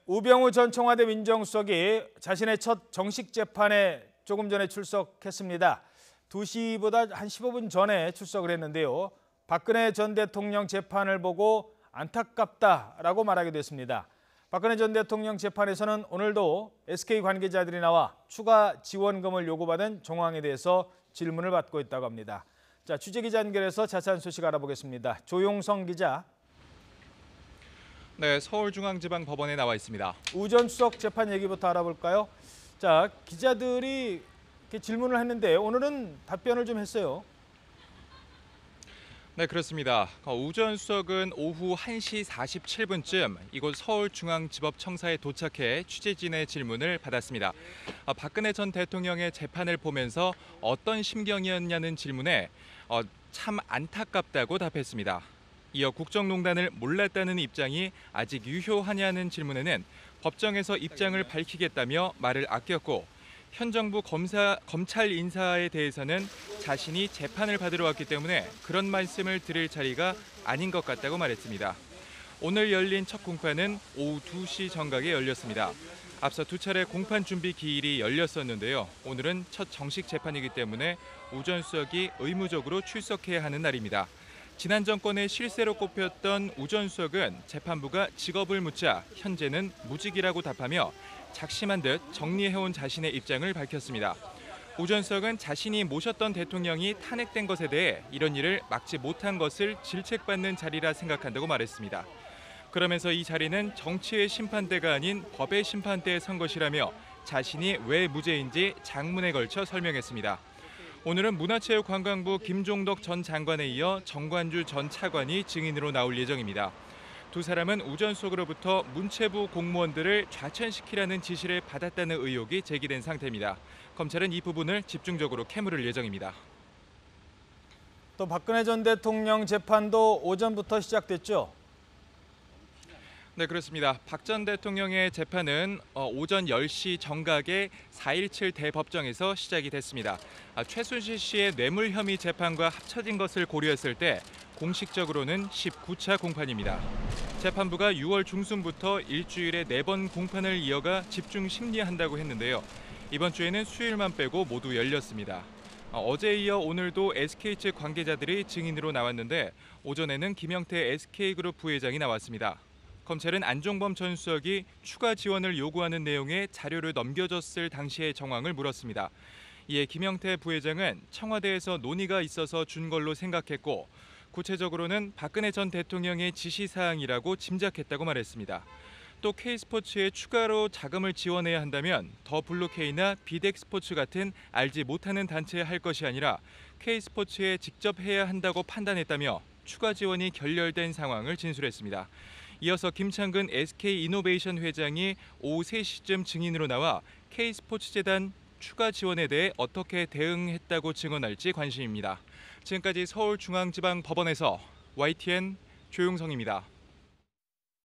우병우 전 청와대 민정수석이 자신의 첫 정식 재판에 조금 전에 출석했습니다. 2시보다 한 15분 전에 출석을 했는데요. 박근혜 전 대통령 재판을 보고 안타깝다라고 말하기도 했습니다. 박근혜 전 대통령 재판에서는 오늘도 SK 관계자들이 나와 추가 지원금을 요구받은 정황에 대해서 질문을 받고 있다고 합니다. 자, 취재기자 연결해서 자세한 소식 알아보겠습니다. 조용성 기자. 네, 서울중앙지방법원에 나와 있습니다. 우 전 수석 재판 얘기부터 알아볼까요? 자, 기자들이 이렇게 질문을 했는데 오늘은 답변을 좀 했어요. 네, 그렇습니다. 우 전 수석은 오후 1시 47분쯤 이곳 서울중앙지법청사에 도착해 취재진의 질문을 받았습니다. 박근혜 전 대통령의 재판을 보면서 어떤 심경이었냐는 질문에 참 안타깝다고 답했습니다. 이어 국정농단을 몰랐다는 입장이 아직 유효하냐는 질문에는 법정에서 입장을 밝히겠다며 말을 아꼈고, 현 정부 검찰 인사에 대해서는 자신이 재판을 받으러 왔기 때문에 그런 말씀을 드릴 자리가 아닌 것 같다고 말했습니다. 오늘 열린 첫 공판은 오후 2시 정각에 열렸습니다. 앞서 두 차례 공판 준비 기일이 열렸었는데요. 오늘은 첫 정식 재판이기 때문에 우 전 수석이 의무적으로 출석해야 하는 날입니다. 지난 정권의 실세로 꼽혔던 우 전 수석은 재판부가 직업을 묻자 현재는 무직이라고 답하며 작심한 듯 정리해온 자신의 입장을 밝혔습니다. 우 전 수석은 자신이 모셨던 대통령이 탄핵된 것에 대해 이런 일을 막지 못한 것을 질책받는 자리라 생각한다고 말했습니다. 그러면서 이 자리는 정치의 심판대가 아닌 법의 심판대에 선 것이라며 자신이 왜 무죄인지 장문에 걸쳐 설명했습니다. 오늘은 문화체육관광부 김종덕 전 장관에 이어 정관주 전 차관이 증인으로 나올 예정입니다. 두 사람은 우 전 수석으로부터 문체부 공무원들을 좌천시키라는 지시를 받았다는 의혹이 제기된 상태입니다. 검찰은 이 부분을 집중적으로 캐물을 예정입니다. 또 박근혜 전 대통령 재판도 오전부터 시작됐죠? 네, 그렇습니다. 박 전 대통령의 재판은 오전 10시 정각에 4.17 대법정에서 시작이 됐습니다. 최순실 씨의 뇌물 혐의 재판과 합쳐진 것을 고려했을 때 공식적으로는 19차 공판입니다. 재판부가 6월 중순부터 일주일에 4번 공판을 이어가 집중 심리한다고 했는데요. 이번 주에는 수요일만 빼고 모두 열렸습니다. 어제에 이어 오늘도 SK 측 관계자들이 증인으로 나왔는데 오전에는 김영태 SK그룹 부회장이 나왔습니다. 검찰은 안종범 전 수석이 추가 지원을 요구하는 내용의 자료를 넘겨줬을 당시의 정황을 물었습니다. 이에 김영태 부회장은 청와대에서 논의가 있어서 준 걸로 생각했고, 구체적으로는 박근혜 전 대통령의 지시사항이라고 짐작했다고 말했습니다. 또 K스포츠에 추가로 자금을 지원해야 한다면 더 블루K나 비덱스포츠 같은 알지 못하는 단체에 할 것이 아니라 K스포츠에 직접 해야 한다고 판단했다며 추가 지원이 결렬된 상황을 진술했습니다. 이어서 김창근 SK이노베이션 회장이 오후 3시쯤 증인으로 나와 K스포츠재단 추가 지원에 대해 어떻게 대응했다고 증언할지 관심입니다. 지금까지 서울중앙지방법원에서 YTN 조용성입니다.